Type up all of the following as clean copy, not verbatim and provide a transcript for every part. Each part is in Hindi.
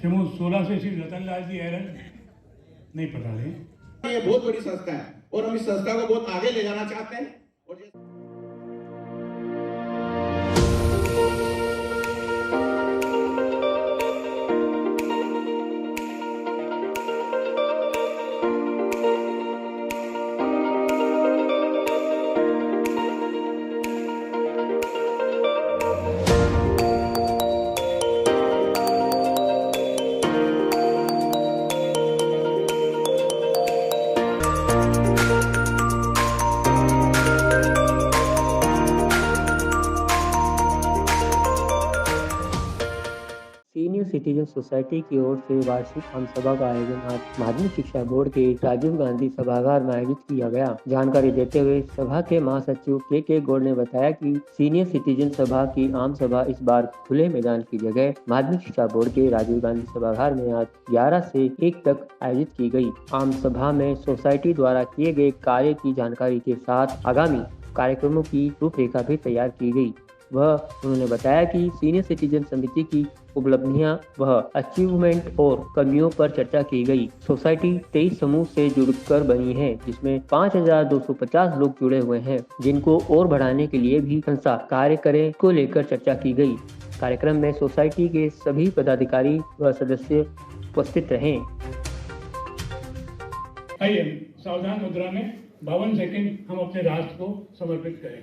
श्रीमोद 16 से श्री रतन लाल जी एरन नहीं पता है। ये बहुत बड़ी संस्था है और हम इस संस्था को बहुत आगे ले जाना चाहते हैं। और सीनियर सिटीजन सोसाइटी की ओर से वार्षिक आम सभा का आयोजन आज माध्यमिक शिक्षा बोर्ड के राजीव गांधी सभागार में आयोजित किया गया। जानकारी देते हुए सभा के महासचिव के गौड़ ने बताया कि सीनियर सिटीजन सभा की आम सभा इस बार खुले मैदान की जगह माध्यमिक शिक्षा बोर्ड के राजीव गांधी सभागार में आज 11 से 1 तक आयोजित की गई। आम सभा में सोसाइटी द्वारा किए गए कार्य की जानकारी के साथ आगामी कार्यक्रमों की रूपरेखा भी तैयार की गई। उन्होंने बताया कि सीनियर सिटीजन समिति की उपलब्धियां व अचीवमेंट और कमियों पर चर्चा की गई। सोसाइटी 23 समूह से जुड़कर बनी है, जिसमें 5250 लोग जुड़े हुए हैं, जिनको और बढ़ाने के लिए भी संस्था कार्य करे को लेकर चर्चा की गई। कार्यक्रम में सोसाइटी के सभी पदाधिकारी व सदस्य उपस्थित रहे। आइए सावधान मुद्रा में 52 सेकंड हम अपने राष्ट्र को समर्पित करें।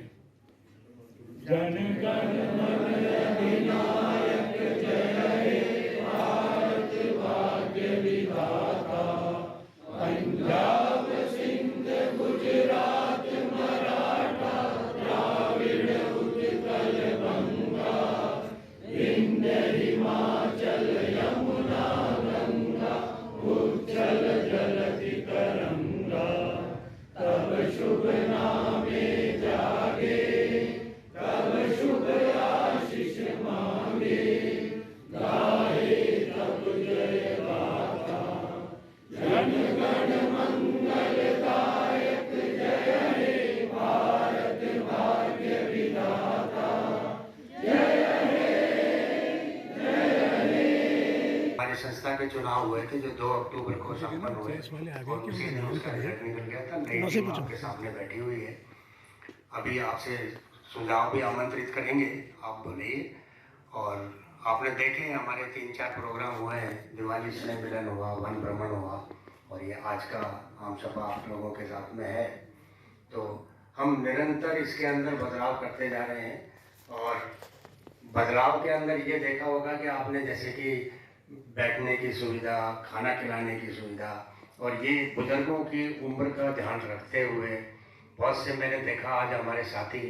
जन गण मन अधिनायक जय हे भारत भाग्य विधाता, पंजाब सिंध गुजरात मराठा द्राविड़ उत्कल बंगा, विंध्य हिमाचल यमुना गंगा, उज्जल जलधि तरंगा, तब शुभ नामे जागे, तब शुभ आशीष मांगे, गाए तब जय गाथा, जन गण मंगलदायक जय हे भारत भाग्य विधाता, जय हे जय हे। हमारी संस्था के चुनाव हुए थे जो 2 अक्टूबर को संपन्न हुए और उसी दिन उसका रिजल्ट निकल गया था। नई टीम आपके सामने बैठी हुई है। अभी आपसे सुझाव भी आमंत्रित करेंगे, आप बोलिए। और आपने देखे हमारे 3-4 प्रोग्राम हुए हैं, दिवाली स्नेह मिलन हुआ, वन भ्रमण हुआ और ये आज का आम सभा आप लोगों के साथ में है। तो हम निरंतर इसके अंदर बदलाव करते जा रहे हैं और बदलाव के अंदर ये देखा होगा कि आपने जैसे कि बैठने की सुविधा, खाना खिलाने की सुविधा और ये बुजुर्गों की उम्र का ध्यान रखते हुए बहुत से मैंने देखा आज हमारे साथी,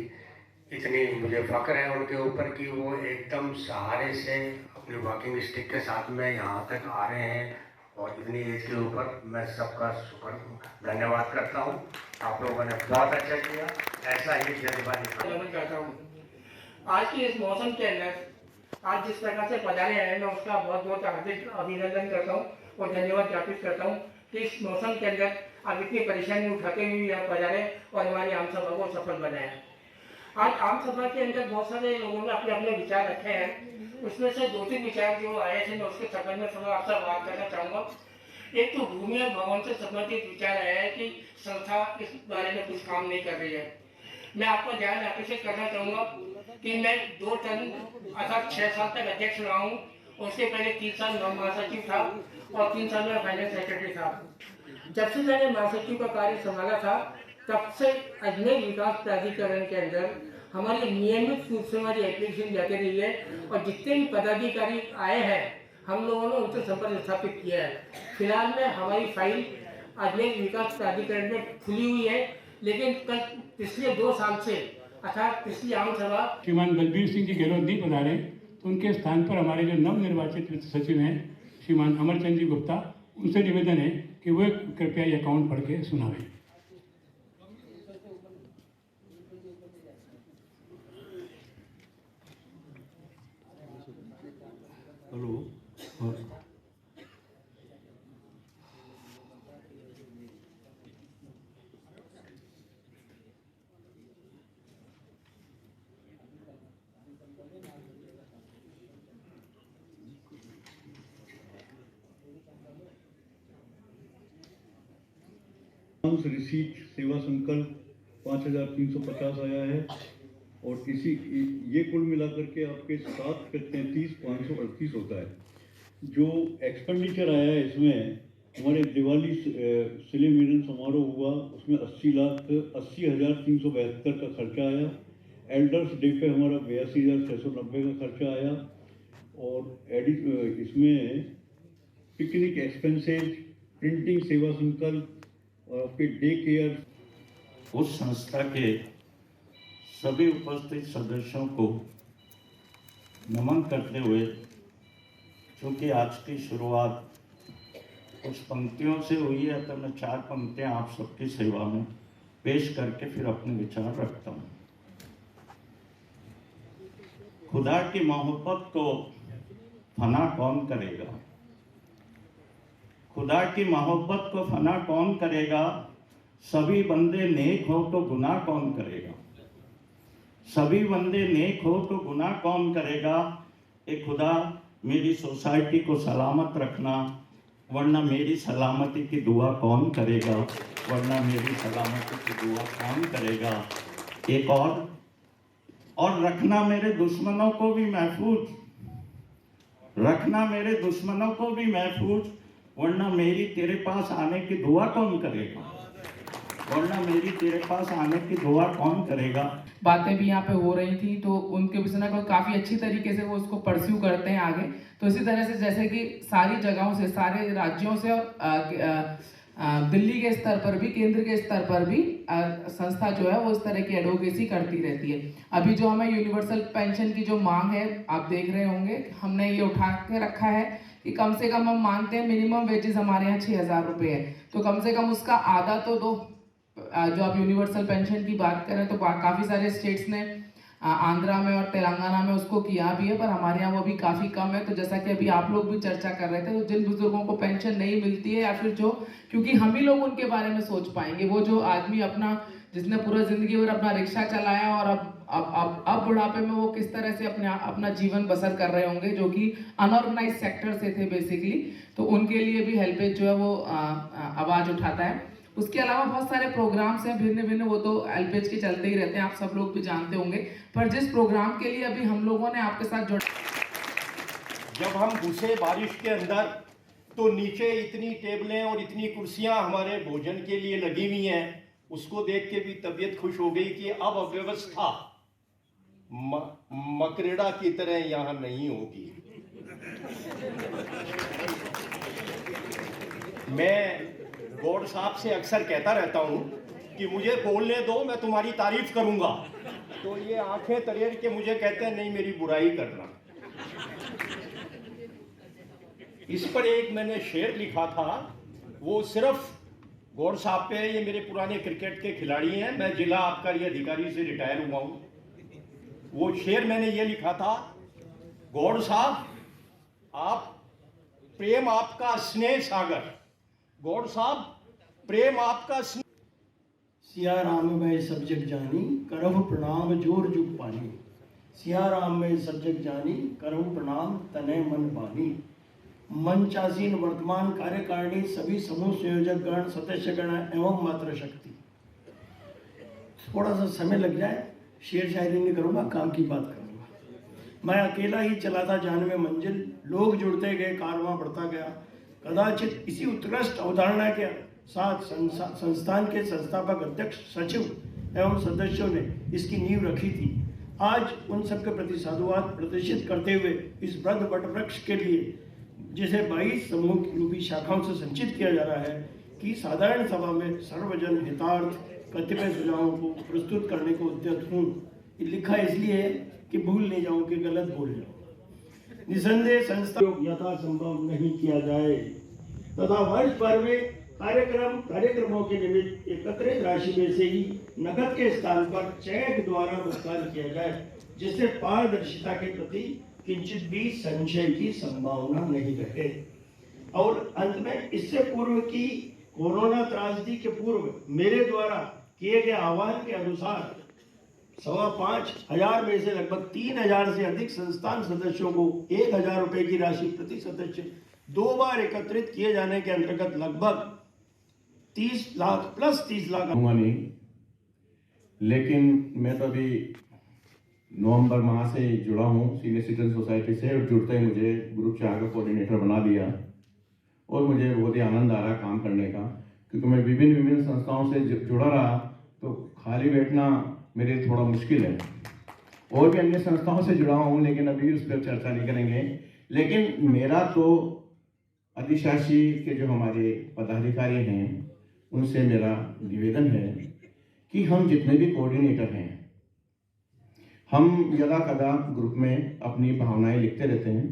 इतनी मुझे फ़ख्र है उनके ऊपर कि वो एकदम सहारे से अपनी वॉकिंग स्टिक के साथ में यहाँ तक आ रहे हैं और इतनी एज के ऊपर मैं सबका शुक्र धन्यवाद करता हूँ। आप लोगों ने बहुत अच्छा किया, ऐसा ही जज्बा करता हूँ। आज के इस मौसम के अंदर आज जिस प्रकार से पधारे हैं, मैं उसका बहुत बहुत हार्दिक अभिनंदन करता हूँ और धन्यवाद ज्ञापित करता हूँ कि इस मौसम के अंदर आप इतनी परेशानी उठाते हुए यहाँ पधारे और हमारी आम सभा को सफल बनाया। आज आम सभा के अंदर बहुत सारे लोगों ने अपने अपने विचार रखे हैं, उसमें से 2-3 विचार जो आए थे मैं उसके संबंध में थोड़ा आपसे बात करना चाहूँगा। एक तो भूमि और भवन से संबंधित विचार आया है कि संस्था इस बारे में कुछ काम नहीं कर रही है। मैं आपको ध्यान आकर्षित करना चाहूँगा कि मैं 2 टर्म अर्थात 6 साल तक अध्यक्ष रहा हूँ। उसके पहले 3 साल महासचिव था और 3 साल में फाइनेंस सेक्रेटरी था। जब से मैंने महासचिव का कार्य संभाला था तब से अजमेर विकास प्राधिकरण के अंदर हमारी नियमित रूप से हमारी एप्लीकेशन जाती रही है और जितने भी पदाधिकारी आए हैं हम लोगों ने उनसे संपर्क स्थापित किया है। फिलहाल में हमारी फाइल अजमेर विकास प्राधिकरण में खुली हुई है, लेकिन पिछले 2 साल से अर्थात पिछली आम सभा श्रीमान बलबीर सिंह जी गहलोत नहीं पधारे, तो उनके स्थान पर हमारे जो नवनिर्वाचित वित्त सचिव हैं श्रीमान अमरचंद जी गुप्ता, उनसे निवेदन है कि वे कृपया ये अकाउंट पढ़ के सुनावें। हेलो। रिसीट सेवा संकल्प 5350 आया है और इसी ये कुल मिलाकर के आपके 7/33/538 होता है। जो एक्सपेंडिचर आया है इसमें हमारे दिवाली सिले मिलन समारोह हुआ, उसमें 80,80,372 का खर्चा आया। एल्डर्स डे पे हमारा 82,690 का खर्चा आया और इसमें पिकनिक एक्सपेंसेज, प्रिंटिंग सेवा संकल्प और आपके डे केयर। उस संस्था के सभी उपस्थित सदस्यों को नमन करते हुए, चूँकि आज की शुरुआत कुछ पंक्तियों से हुई है, तो मैं 4 पंक्तियाँ आप सबकी सेवा में पेश करके फिर अपने विचार रखता हूँ। खुदा की मोहब्बत को फना कौन करेगा? खुदा की मोहब्बत को फना कौन करेगा? सभी बंदे नेक हो तो गुनाह कौन करेगा? सभी बंदे नेक हो तो गुनाह कौन करेगा? ए खुदा, मेरी सोसाइटी को सलामत रखना, वरना मेरी सलामती की दुआ कौन करेगा? वरना मेरी सलामती की दुआ कौन करेगा? एक और रखना मेरे दुश्मनों को भी महफूज, रखना मेरे दुश्मनों को भी महफूज, वरना मेरी तेरे पास आने की दुआ कौन करेगा? वरना मेरी तेरे पास आने की दुआ कौन करेगा? बातें भी यहाँ पे हो रही थी, तो उनके विषय को काफ़ी अच्छी तरीके से वो उसको परस्यू करते हैं आगे। तो इसी तरह से जैसे कि सारी जगहों से, सारे राज्यों से और दिल्ली के स्तर पर भी, केंद्र के स्तर पर भी संस्था जो है वो इस तरह की एडवोकेसी करती रहती है। अभी जो हमें यूनिवर्सल पेंशन की जो मांग है, आप देख रहे होंगे, हमने ये उठा के रखा है कि कम से कम हम मानते हैं मिनिमम वेजेस हमारे यहाँ 6,000 रुपये है, तो कम से कम उसका आधा तो दो। जो आप यूनिवर्सल पेंशन की बात करें तो काफ़ी सारे स्टेट्स ने आंध्रा में और तेलंगाना में उसको किया भी है, पर हमारे यहाँ वो भी काफ़ी कम है। तो जैसा कि अभी आप लोग भी चर्चा कर रहे थे, तो जिन बुजुर्गों को पेंशन नहीं मिलती है, या फिर जो, क्योंकि हम ही लोग उनके बारे में सोच पाएंगे, वो जो आदमी अपना, जिसने पूरा जिंदगी भर अपना रिक्शा चलाया और अब बुढ़ापे में वो किस तरह से अपना जीवन बसर कर रहे होंगे, जो कि अनऑर्गेनाइज सेक्टर से थे बेसिकली, तो उनके लिए भी हेल्पेज जो है वो आवाज़ उठाता है। उसके अलावा बहुत सारे प्रोग्राम्स हैं भिन्न भिन्न, वो तो हेल्पेज के चलते ही रहते हैं, आप सब लोग भी जानते होंगे। पर जिस प्रोग्राम के लिए अभी हम लोगों ने आपके साथ जुड़ा, जब हम घुसे बारिश के अंदर, तो नीचे इतनी टेबलें और इतनी कुर्सियां हमारे भोजन के लिए लगी हुई हैं, उसको देख के भी तबीयत खुश हो गई कि अब अव्यवस्था मकरेड़ा की तरह यहाँ नहीं होगी। मैं गौड़ साहब से अक्सर कहता रहता हूँ कि मुझे बोलने दो, मैं तुम्हारी तारीफ करूंगा, तो ये आंखें तरेर के मुझे कहते हैं नहीं, मेरी बुराई करना। इस पर एक मैंने शेर लिखा था, वो सिर्फ गौड़ साहब पे, ये मेरे पुराने क्रिकेट के खिलाड़ी हैं, मैं जिला आबकारी अधिकारी से रिटायर हुआ हूँ। वो शेर मैंने ये लिखा था, गौड़ साहब आप प्रेम आपका स्नेह सागर, गौड़ साहब प्रेम आपका सिया राम में सब जग जानी, करहु प्रणाम जोर जुग पानी। सिया राम में सब जग जानी, करहु प्रणाम तने मन पानी। मंचासीन वर्तमान कार्यकारिणी सभी समूह संयोजक गण, सदस्य गण एवं मात्र शक्ति। थोड़ा सा समय लग जाए, शेर शायरी नहीं करूँगा, काम की बात करूँगा। मैं अकेला ही चला था 99 मंजिल, लोग जुड़ते गए, कारवां बढ़ता गया। कदाचित इसी उत्कृष्ट अवधारणा के साथ संस्थान के संस्थापक अध्यक्ष, सचिव एवं सदस्यों ने इसकी नींव रखी थी। आज उन सबके प्रति साधुवाद प्रदर्शित करते हुए इस वृद्ध वटवृक्ष के लिए, जिसे 22 समूह रूपी शाखाओं से संचित किया जा रहा है, कि साधारण सभा में सर्वजन हितार्थ कतिपय सुझावों को प्रस्तुत करने को उद्यत हूँ। लिखा इसलिए है कि भूल नहीं जाऊँ, कि गलत बोल जाऊँ। निसंदेह संस्था यथासंभव नहीं किया जाए तथा वर्ष भर में कार्यक्रमों के निमित्त एकत्रित राशि में से ही नकद के स्थान पर चेक द्वारा भुगतान किया जाए, जिससे पारदर्शिता के प्रति किंचित भी संशय की संभावना नहीं रहे। और अंत में, इससे पूर्व की कोरोना त्रासदी के पूर्व मेरे द्वारा किए गए आह्वान के अनुसार 5,500 में से लगभग 3,000 से अधिक संस्थान सदस्यों को 1,000 रुपए की राशि प्रति सदस्य 2 बार एकत्रित किए जाने के अंतर्गत लगभग 30 लाख प्लस 30 लाख दूंगा नहीं, लेकिन मैं तो अभी नवंबर माह से जुड़ा हूँ सीनियर सिटीजन सोसाइटी से, और जुड़ते ही मुझे ग्रुप 4 का कोऑर्डिनेटर बना दिया और मुझे बहुत ही आनंद आ रहा है काम करने का, क्योंकि मैं विभिन्न संस्थाओं से जुड़ा रहा तो खाली बैठना मेरे लिए थोड़ा मुश्किल है। और भी अन्य संस्थाओं से जुड़ा हूँ, लेकिन अभी उस पर चर्चा नहीं करेंगे। लेकिन मेरा तो अधिशासी के जो हमारे पदाधिकारी हैं उनसे मेरा निवेदन है कि हम जितने भी कोऑर्डिनेटर हैं, हम यदा कदा ग्रुप में अपनी भावनाएं लिखते रहते हैं,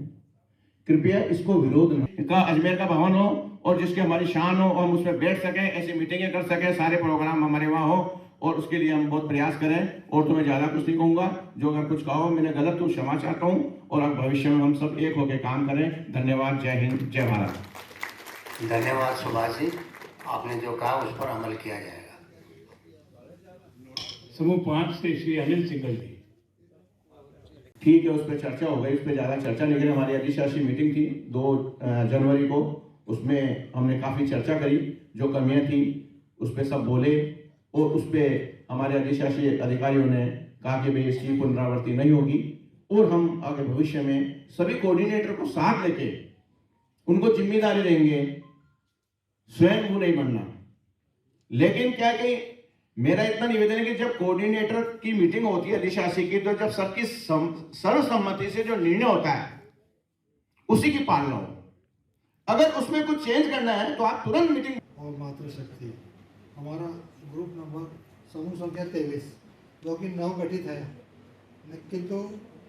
कृपया इसको विरोध न का अजमेर का भवन हो और जिसकी हमारी शान हो और हम उस पर बैठ सकें, ऐसी मीटिंगें कर सकें, सारे प्रोग्राम हमारे वहाँ हो, और उसके लिए हम बहुत प्रयास करें। और तो मैं ज़्यादा कुछ नहीं कहूँगा, जो अगर कुछ कहो मैंने गलत तो क्षमा चाहता हूँ, और अब भविष्य में हम सब एक होकर काम करें। धन्यवाद। जय हिंद, जय भारत। धन्यवाद सुभाष जी, आपने जो कहा उस पर अमल किया जाएगा। समूह 5 से श्री अनिल सिंगल जी। ठीक है, उस पर चर्चा हो गई, उस पर ज़्यादा चर्चा नहीं करी। हमारी अधिशासी मीटिंग थी 2 जनवरी को, उसमें हमने काफ़ी चर्चा करी, जो कमियां थी उस पर सब बोले, और उस पर हमारे अधिशासी अधिकारियों ने कहा कि भाई इसकी पुनरावृत्ति नहीं होगी, और हम आगे भविष्य में सभी कोऑर्डिनेटर को साथ लेके उनको जिम्मेदारी देंगे, स्वयं वो नहीं बनना। लेकिन क्या कि मेरा इतना निवेदन है कि जब कोऑर्डिनेटर की मीटिंग होती है अधिशासी की, तो जब सबकी सर्वसम्मति से जो निर्णय होता है उसी की पालना हो। अगर उसमें कुछ चेंज करना है तो आप तुरंत मीटिंग। और मातृशक्ति हमारा ग्रुप नंबर समूह संख्या 23 जो कि नव गठित है, लेकिन तो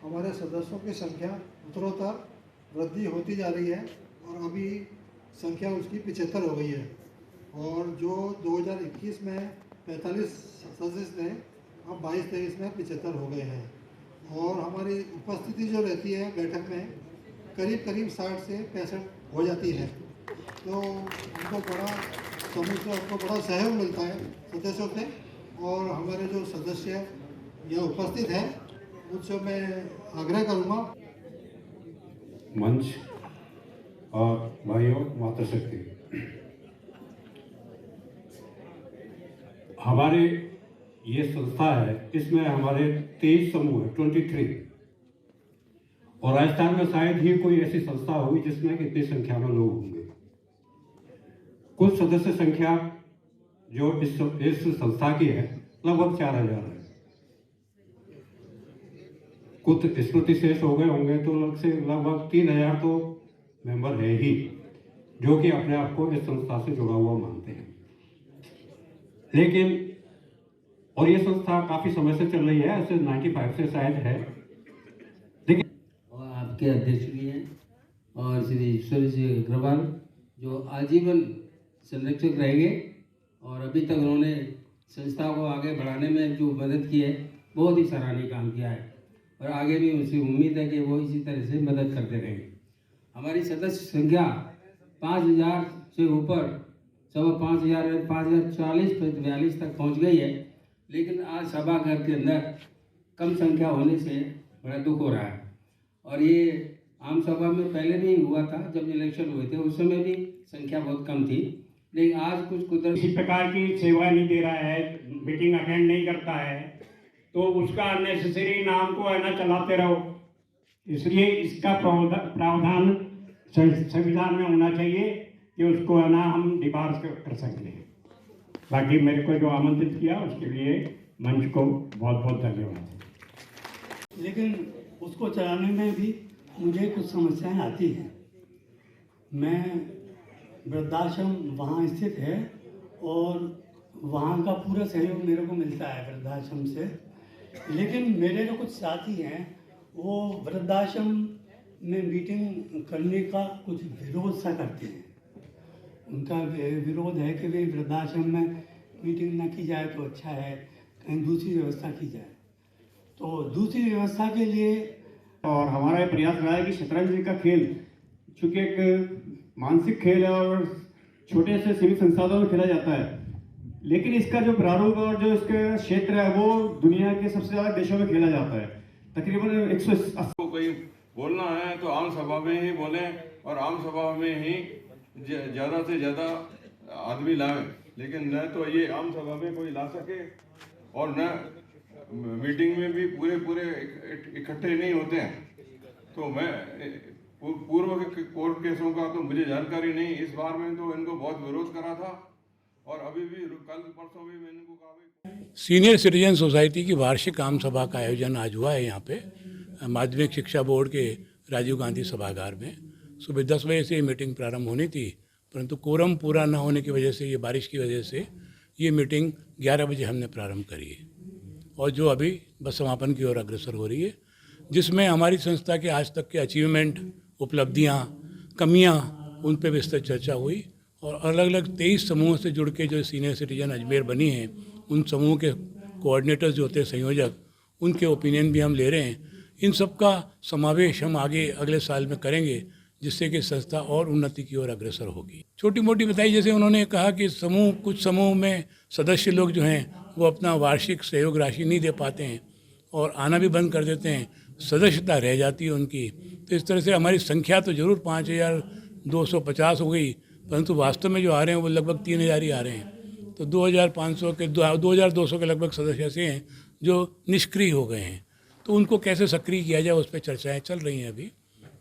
हमारे सदस्यों की संख्या उत्तरोत्तर वृद्धि होती जा रही है और अभी संख्या उसकी 75 हो गई है। और जो 2021 में 45 सदस्य थे, अब 22-23 में 75 हो गए हैं। और हमारी उपस्थिति जो रहती है बैठक में करीब 60 से 65 हो जाती है। तो उनको बड़ा समूह से हमको बड़ा सहयोग मिलता है सदस्यों से, और हमारे जो सदस्य यहाँ उपस्थित हैं उनसे मैं आग्रह करूँगा। मंच और भाइयों, मातृशक्ति, हमारे ये संस्था है, इसमें हमारे 23 समूह है, 23, और राजस्थान में शायद ही कोई ऐसी संस्था होगी जिसमें इतनी संख्या में लोग होंगे। कुल सदस्य संख्या जो इस संस्था की है लगभग 4000 है। कुछ स्मृति शेष हो गए होंगे तो लगभग 3000 तो मेंबर है ही, जो कि अपने आप को इस संस्था से जुड़ा हुआ मानते हैं। लेकिन और ये संस्था काफी समय से चल रही है, ऐसे 95 से शायद है। लेकिन और आपके अध्यक्ष भी हैं और श्री ईश्वर जी अग्रवाल जो आजीवन संरक्षक रहेंगे, और अभी तक उन्होंने संस्था को आगे बढ़ाने में जो मदद की है बहुत ही सराहनीय काम किया है, और आगे भी उनसे उम्मीद है कि वो इसी तरह से मदद करते रहेंगे। हमारी सदस्य संख्या 5000 से ऊपर 5040 तक पहुंच गई है। लेकिन आज सभा घर के अंदर कम संख्या होने से बड़ा दुख हो रहा है। और ये आम सभा में पहले भी हुआ था, जब इलेक्शन हुए थे उस समय भी संख्या बहुत कम थी, लेकिन आज कुछ किसी प्रकार की सेवा नहीं दे रहा है, मीटिंग अटेंड नहीं करता है, तो उसका अननेसेसरी नाम को है ना चलाते रहो। इसलिए इसका प्रावधान संविधान में होना चाहिए कि उसको है ना हम डिबार्स कर सकते हैं। बाकी मेरे को जो आमंत्रित किया उसके लिए मंच को बहुत बहुत धन्यवाद। लेकिन उसको चलाने में भी मुझे कुछ समस्याएं आती हैं। मैं वृद्धाश्रम वहाँ स्थित है और वहाँ का पूरा सहयोग मेरे को मिलता है वृद्धाश्रम से, लेकिन मेरे जो कुछ साथी हैं वो वृद्धाश्रम में मीटिंग करने का कुछ विरोध सा करते हैं। उनका विरोध है कि भाई वृद्धाश्रम में मीटिंग ना की जाए तो अच्छा है, कहीं दूसरी व्यवस्था की जाए। तो दूसरी व्यवस्था के लिए और हमारा ये प्रयास रहा है कि शतरंज का खेल चूँकि एक मानसिक खेल है और छोटे से सीमित संसाधनों में खेला जाता है, लेकिन इसका जो प्रारूप और जो इसका क्षेत्र है वो दुनिया के सबसे ज़्यादा देशों में खेला जाता है। तकरीबन 180 कोई बोलना है तो आम सभा में ही बोलें और आम सभा में ही ज़्यादा से ज़्यादा आदमी लाएं। लेकिन न तो ये आम सभा में कोई ला सके और न मीटिंग में भी पूरे इकट्ठे नहीं होते हैं। तो मैं पूर्व के कोर्ट केसों का तो मुझे जानकारी नहीं, इस बार में तो इनको बहुत विरोध करा था और अभी भी कल परसों भी मैं इनको कहा। सीनियर सिटीजन सोसाइटी की वार्षिक आम सभा का आयोजन आज हुआ है यहाँ पे माध्यमिक शिक्षा बोर्ड के राजीव गांधी सभागार में। सुबह 10 बजे से ये मीटिंग प्रारंभ होनी थी, परंतु कोरम पूरा न होने की वजह से, ये बारिश की वजह से ये मीटिंग 11 बजे हमने प्रारंभ करी है और जो अभी बस समापन की ओर अग्रसर हो रही है, जिसमें हमारी संस्था के आज तक के अचीवमेंट, उपलब्धियाँ, कमियाँ, उन पर विस्तृत चर्चा हुई और अलग अलग 23 समूहों से जुड़ के जो सीनियर सिटीजन अजमेर बनी हैं, उन समूह के कोऑर्डिनेटर्स जो होते हैं, संयोजक, उनके ओपिनियन भी हम ले रहे हैं। इन सब का समावेश हम आगे अगले साल में करेंगे, जिससे कि संस्था और उन्नति की ओर अग्रसर होगी। छोटी मोटी बताई, जैसे उन्होंने कहा कि कुछ समूह में सदस्य लोग जो हैं वो अपना वार्षिक सहयोग राशि नहीं दे पाते हैं और आना भी बंद कर देते हैं, सदस्यता रह जाती है उनकी। तो इस तरह से हमारी संख्या तो जरूर 5250 हो गई, परंतु वास्तव में जो आ रहे हैं वो लगभग 3000 ही आ रहे हैं। तो 2200 के लगभग सदस्य ऐसे हैं जो निष्क्रिय हो गए हैं। तो उनको कैसे सक्रिय किया जाए, उस पर चर्चाएँ चल रही हैं अभी।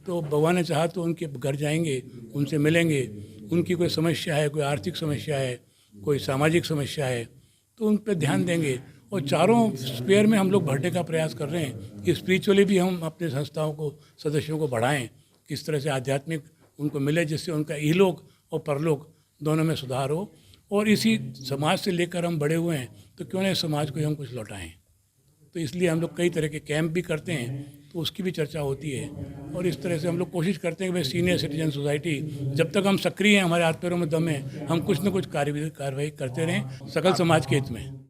तो भगवान ने चाहा तो उनके घर जाएंगे, उनसे मिलेंगे, उनकी कोई समस्या है, कोई आर्थिक समस्या है, कोई सामाजिक समस्या है, तो उन पर ध्यान देंगे। और चारों स्पेयर में हम लोग बढ़ने का प्रयास कर रहे हैं कि स्पिरिचुअली भी हम अपने संस्थाओं को, सदस्यों को बढ़ाएं, किस तरह से आध्यात्मिक उनको मिले, जिससे उनका इहलोक और परलोक दोनों में सुधार हो। और इसी समाज से लेकर हम बड़े हुए हैं, तो क्यों नहीं समाज को हम कुछ लौटाएं। तो इसलिए हम लोग कई तरह के कैंप भी करते हैं, तो उसकी भी चर्चा होती है। और इस तरह से हम लोग कोशिश करते हैं कि भाई सीनियर सिटीजन सोसाइटी, जब तक हम सक्रिय हैं, हमारे हाथ पैरों में दम है, हम कुछ न कुछ कार्रवाई करते रहें सकल समाज के हित में।